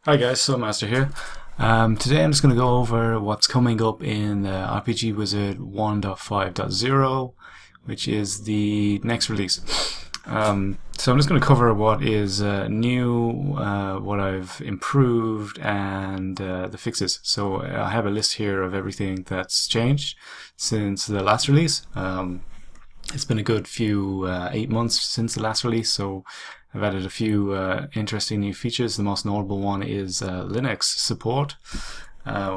Hi guys, so Master here. Today I'm just going to go over what's coming up in RPGWizard 1.5.0, which is the next release. So I'm just going to cover what is new, what I've improved, and the fixes. So I have a list here of everything that's changed since the last release. It's been a good few 8 months since the last release, so I've added a few interesting new features. The most notable one is Linux support,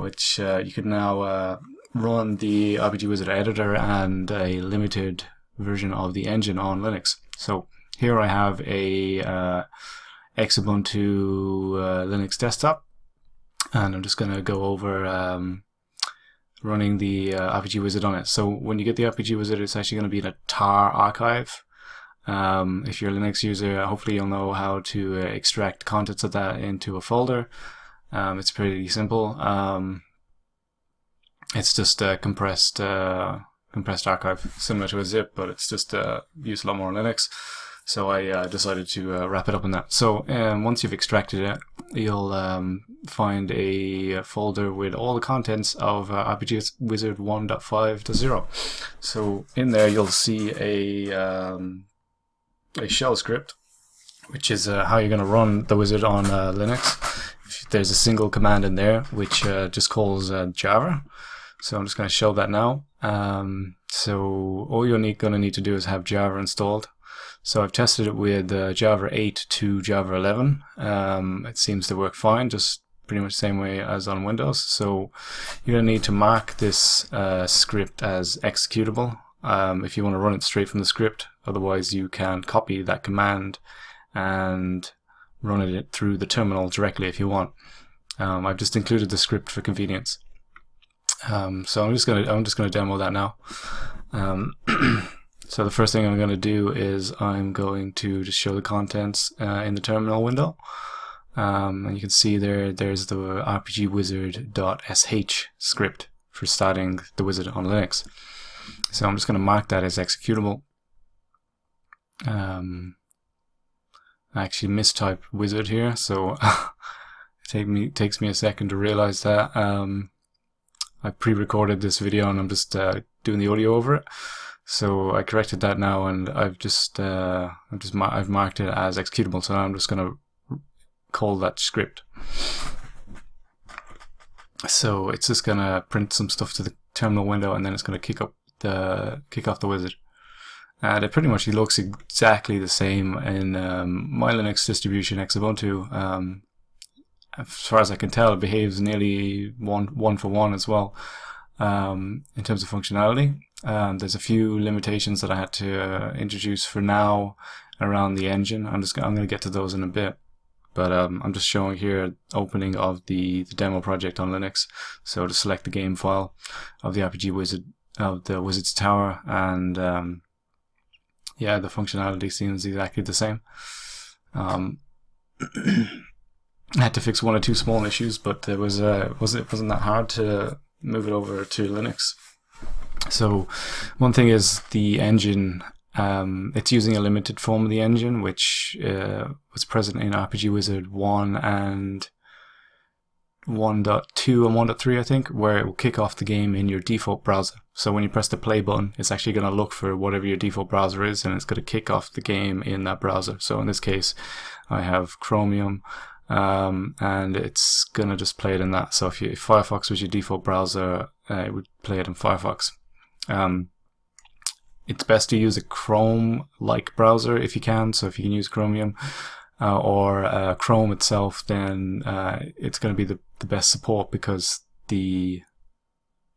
which you can now run the RPGWizard editor and a limited version of the engine on Linux. So here I have a Xubuntu Linux desktop, and I'm just going to go over running the RPGWizard on it. So when you get the RPGWizard, it's actually going to be in a tar archive. If you're a Linux user, hopefully you'll know how to extract contents of that into a folder. It's pretty simple. It's just a compressed archive, similar to a zip, but it's just used a lot more on Linux. So I decided to wrap it up in that. So once you've extracted it, you'll find a folder with all the contents of RPGWizard 1.5.0. So in there you'll see a shell script, which is how you're going to run the wizard on Linux. There's a single command in there which just calls Java. So I'm just going to show that now. So all you're going to need to do is have Java installed. So I've tested it with Java 8 to Java 11. It seems to work fine, just pretty much the same way as on Windows. So you're going to need to mark this script as executable if you want to run it straight from the script. Otherwise you can copy that command and run it through the terminal directly if you want. I've just included the script for convenience. So I'm just gonna demo that now. So the first thing I'm going to do is I'm going to just show the contents in the terminal window. And you can see there's the rpgwizard.sh script for starting the wizard on Linux. So I'm just going to mark that as executable. I actually mistyped wizard here, so it takes me a second to realize that. I pre-recorded this video and I'm just doing the audio over it. So I corrected that now, and I've marked it as executable. So now I'm just going to call that script. So it's just going to print some stuff to the terminal window, and then it's going to kick off the wizard. And it pretty much looks exactly the same in my Linux distribution, Xubuntu. As far as I can tell, it behaves nearly one for one as well in terms of functionality. There's a few limitations that I had to introduce for now around the engine. I'm going to get to those in a bit, but I'm just showing here opening of the demo project on Linux. So to select the game file of the RPG of the Wizard's Tower, and yeah, the functionality seems exactly the same. I had to fix one or two small issues, but it wasn't that hard to move it over to Linux. So one thing is the engine. It's using a limited form of the engine, which was present in RPGWizard 1 and 1.2 and 1.3, I think, where it will kick off the game in your default browser. So when you press the play button, it's actually going to look for whatever your default browser is, and it's going to kick off the game in that browser. So in this case, I have Chromium, and it's going to just play it in that. So if Firefox was your default browser, it would play it in Firefox. It's best to use a Chrome-like browser if you can. So if you can use Chromium or Chrome itself, then it's going to be the best support, because the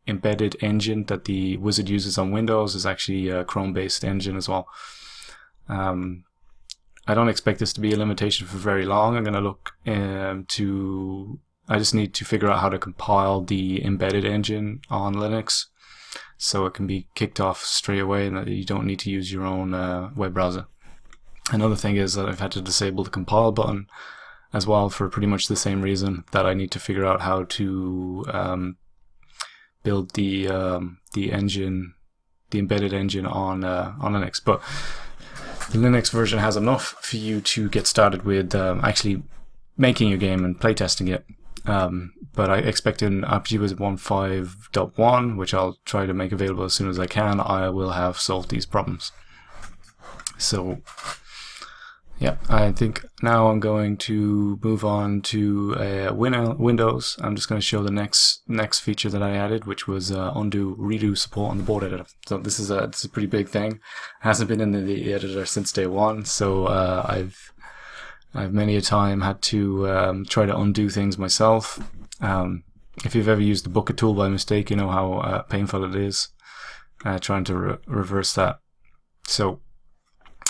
embedded engine that the wizard uses on Windows is actually a Chrome-based engine as well. I don't expect this to be a limitation for very long. I'm going to look I just need to figure out how to compile the embedded engine on Linux so it can be kicked off straight away and that you don't need to use your own web browser. Another thing is that I've had to disable the compile button as well, for pretty much the same reason, that I need to figure out how to build the engine, the embedded engine on Linux. But the Linux version has enough for you to get started with actually making your game and playtesting it. But I expect in RPGWizard 1.5.1, which I'll try to make available as soon as I can, I will have solved these problems. So, yeah, I think now I'm going to move on to Windows. I'm just going to show the next feature that I added, which was undo redo support on the board editor. So this is a pretty big thing. It hasn't been in the editor since day one, so I've many a time had to try to undo things myself. If you've ever used the bucket tool by mistake, you know how painful it is trying to reverse that. So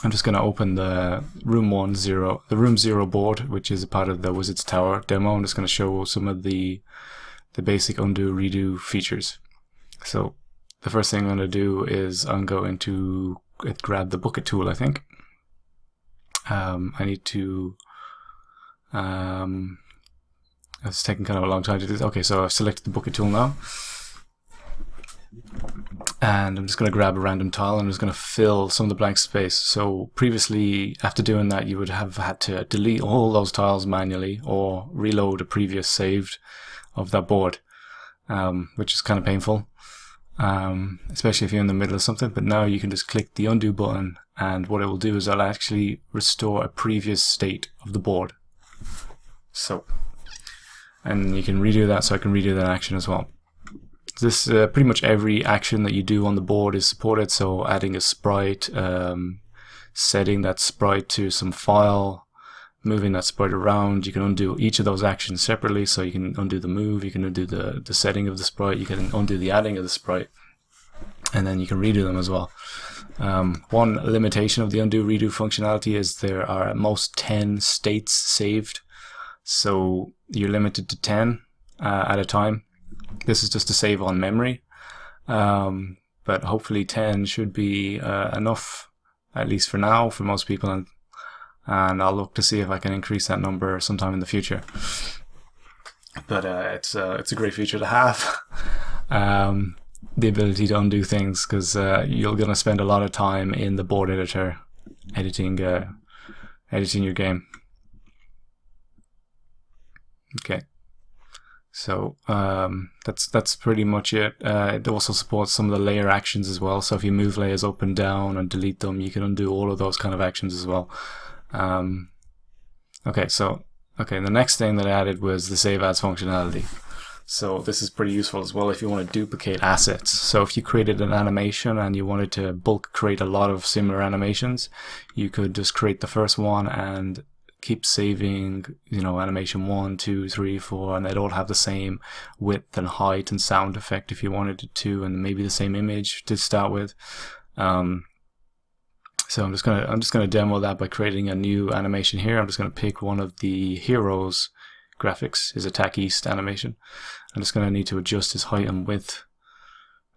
I'm just going to open the Room 0 board, which is a part of the Wizard's Tower demo. I'm just going to show some of the basic undo redo features. So the first thing I'm going to do is I'm going to grab the bucket tool, I think. I need to it's taking kind of a long time to do this. Okay, so I've selected the bucket tool now, and I'm just going to grab a random tile and I'm just going to fill some of the blank space. So previously, after doing that, you would have had to delete all those tiles manually or reload a previous saved of that board, which is kind of painful, especially if you're in the middle of something. But now you can just click the undo button, and what it will do is it'll actually restore a previous state of the board. So, and you can redo that, so I can redo that action as well. This pretty much every action that you do on the board is supported. So adding a sprite, setting that sprite to some file, moving that sprite around. You can undo each of those actions separately. So you can undo the move, you can undo the setting of the sprite, you can undo the adding of the sprite, and then you can redo them as well. One limitation of the undo redo functionality is there are at most 10 states saved, so you're limited to 10 at a time. This is just to save on memory, but hopefully 10 should be enough, at least for now, for most people, and I'll look to see if I can increase that number sometime in the future. But it's a great feature to have. The ability to undo things, because you're going to spend a lot of time in the board editor editing your game. Okay, so that's pretty much it. It also supports some of the layer actions as well. So if you move layers up and down and delete them, you can undo all of those kind of actions as well. Okay, the next thing that I added was the save as functionality. So this is pretty useful as well if you want to duplicate assets. So if you created an animation and you wanted to bulk create a lot of similar animations, you could just create the first one and keep saving, animation 1, 2, 3, 4, and they'd all have the same width and height and sound effect if you wanted it to, and maybe the same image to start with. So I'm just gonna demo that by creating a new animation here. I'm just gonna pick one of the heroes graphics, his attack east animation. I'm just going to need to adjust his height and width.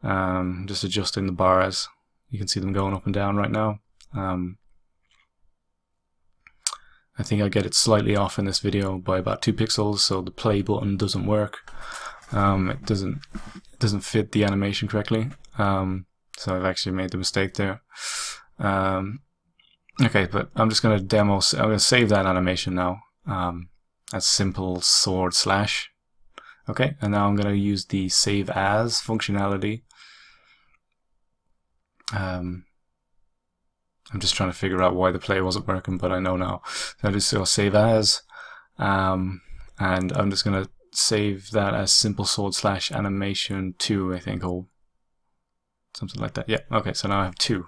Just adjusting the bars. You can see them going up and down right now. I think I get it slightly off in this video by about 2 pixels, so the play button doesn't work. It doesn't fit the animation correctly. So I've actually made the mistake there. Okay, but I'm just going to demo. I'm going to save that animation now. As simple sword slash. Okay, and now I'm going to use the save as functionality. I'm just trying to figure out why the play wasn't working, but I know now. So I just go save as, and I'm just going to save that as simple sword slash animation 2, I think, or something like that. Yeah, okay, so now I have 2.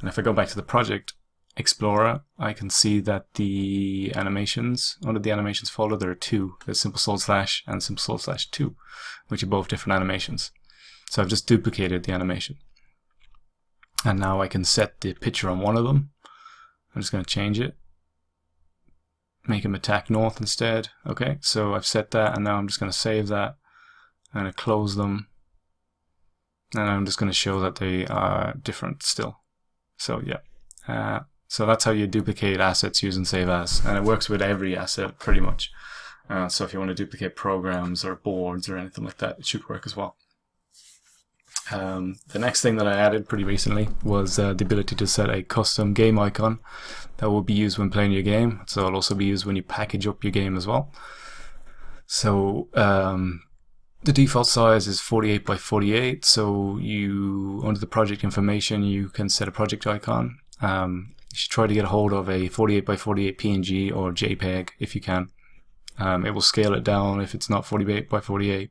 And if I go back to the project Explorer, I can see that the animations, under the animations folder, there are 2. There's simple sword slash and simple sword slash 2, which are both different animations. So I've just duplicated the animation. And now I can set the picture on one of them. I'm just going to change it. Make him attack north instead. Okay, so I've set that, and now I'm just going to save that. I'm going to close them. And I'm just going to show that they are different still. So yeah. So that's how you duplicate assets using save as, and it works with every asset pretty much. So if you want to duplicate programs or boards or anything like that, it should work as well. The next thing that I added pretty recently was the ability to set a custom game icon that will be used when playing your game. So it'll also be used when you package up your game as well. So the default size is 48 by 48. So you, under the project information, you can set a project icon. You should try to get a hold of a 48 by 48 PNG or JPEG if you can. It will scale it down if it's not 48 by 48.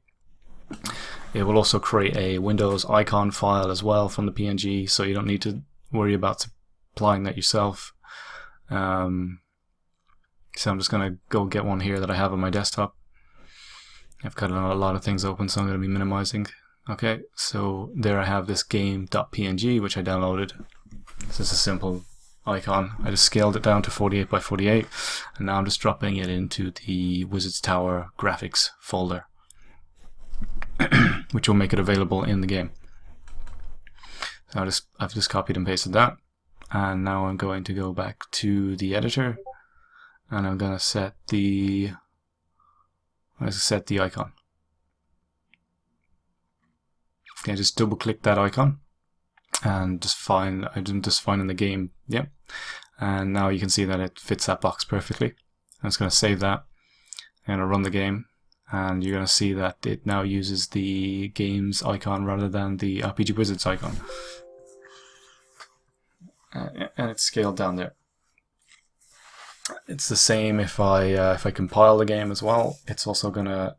It will also create a Windows icon file as well from the PNG, so you don't need to worry about supplying that yourself. So I'm just going to go get one here that I have on my desktop. I've got a lot of things open, so I'm going to be minimizing. Okay, so there I have this game.png, which I downloaded. This is a simple icon. I just scaled it down to 48 by 48, and now I'm just dropping it into the Wizard's Tower graphics folder, which will make it available in the game. So I've just copied and pasted that, and now I'm going to go back to the editor, and I'm going to set the icon. Okay, just double click that icon and I'm just finding the game. Yep. And now you can see that it fits that box perfectly. I'm just going to save that. I'm going to run the game, and you're going to see that it now uses the game's icon rather than the RPGWizard's icon. And it's scaled down there. It's the same if I compile the game as well. It's also going to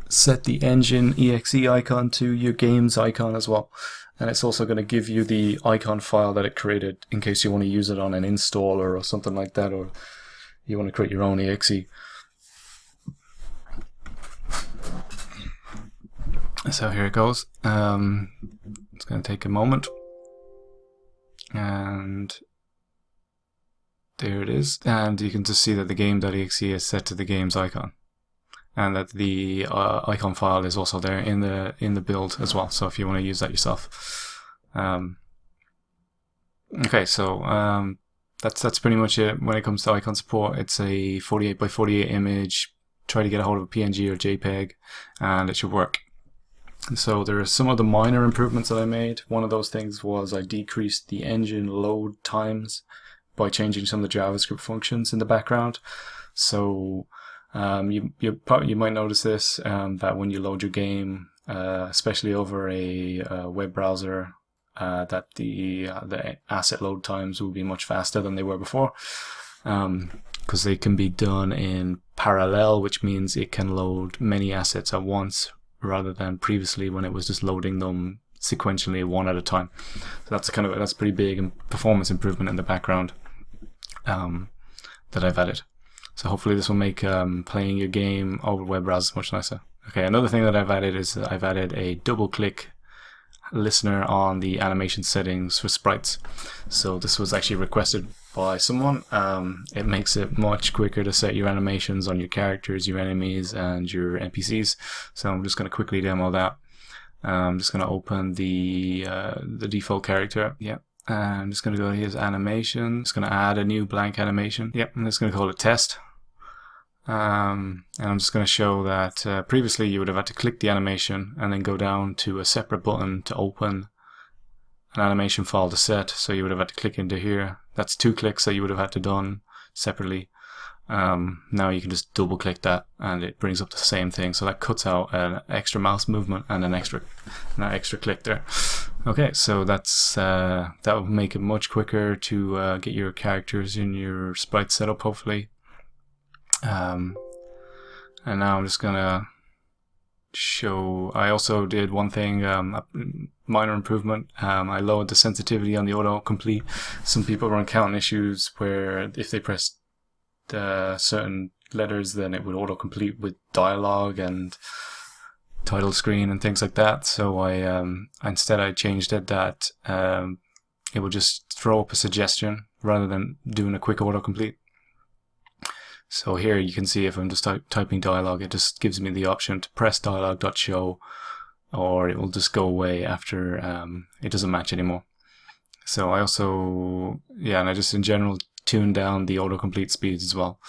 set the engine exe icon to your game's icon as well. And it's also going to give you the icon file that it created in case you want to use it on an installer or something like that, or you want to create your own exe. So here it goes. It's going to take a moment. And there it is. And you can just see that the game.exe is set to the game's icon, and that the icon file is also there in the build as well. So if you want to use that yourself, okay. So that's pretty much it when it comes to icon support. It's a 48 by 48 image. Try to get a hold of a PNG or JPEG, and it should work. So there are some of the minor improvements that I made. One of those things was I decreased the engine load times by changing some of the JavaScript functions in the background. So you might notice this, that when you load your game, especially over a web browser, that the asset load times will be much faster than they were before, because they can be done in parallel, which means it can load many assets at once rather than previously when it was just loading them sequentially one at a time. So that's pretty big performance improvement in the background that I've added. So hopefully this will make playing your game over web browsers much nicer. Okay, another thing that I've added is I've added a double-click listener on the animation settings for sprites. So this was actually requested by someone. It makes it much quicker to set your animations on your characters, your enemies, and your NPCs. So I'm just going to quickly demo that. I'm just going to open the default character. Yep. I'm just going to go to his animation. Just going to add a new blank animation. Yep. I'm just going to call it test. And I'm just going to show that previously you would have had to click the animation and then go down to a separate button to open an animation file to set. So you would have had to click into here. That's 2 clicks that you would have had to done separately. Now you can just double click that and it brings up the same thing. So that cuts out an extra mouse movement and an extra click there. Okay, so that will make it much quicker to get your characters in your sprite setup, hopefully. And now I'm just gonna show. I also did one thing, a minor improvement. I lowered the sensitivity on the autocomplete. Some people were encountering issues where if they pressed certain letters, then it would autocomplete with dialogue and title screen and things like that. So instead I changed it that it would just throw up a suggestion rather than doing a quick autocomplete. So here you can see if I'm just typing dialogue, it just gives me the option to press dialogue.show, or it will just go away after it doesn't match anymore. So I also, and I just in general tune down the autocomplete speeds as well,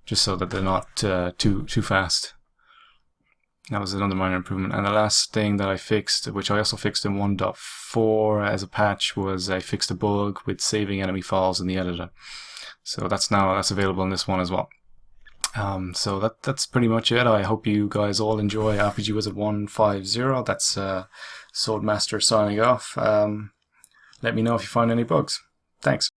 just so that they're not too fast. That was another minor improvement. And the last thing that I fixed, which I also fixed in 1.4 as a patch, was I fixed a bug with saving enemy files in the editor. So that's available in this one as well. So that's pretty much it. I hope you guys all enjoy RPGWizard 150. That's Swordmaster signing off. Let me know if you find any bugs. Thanks.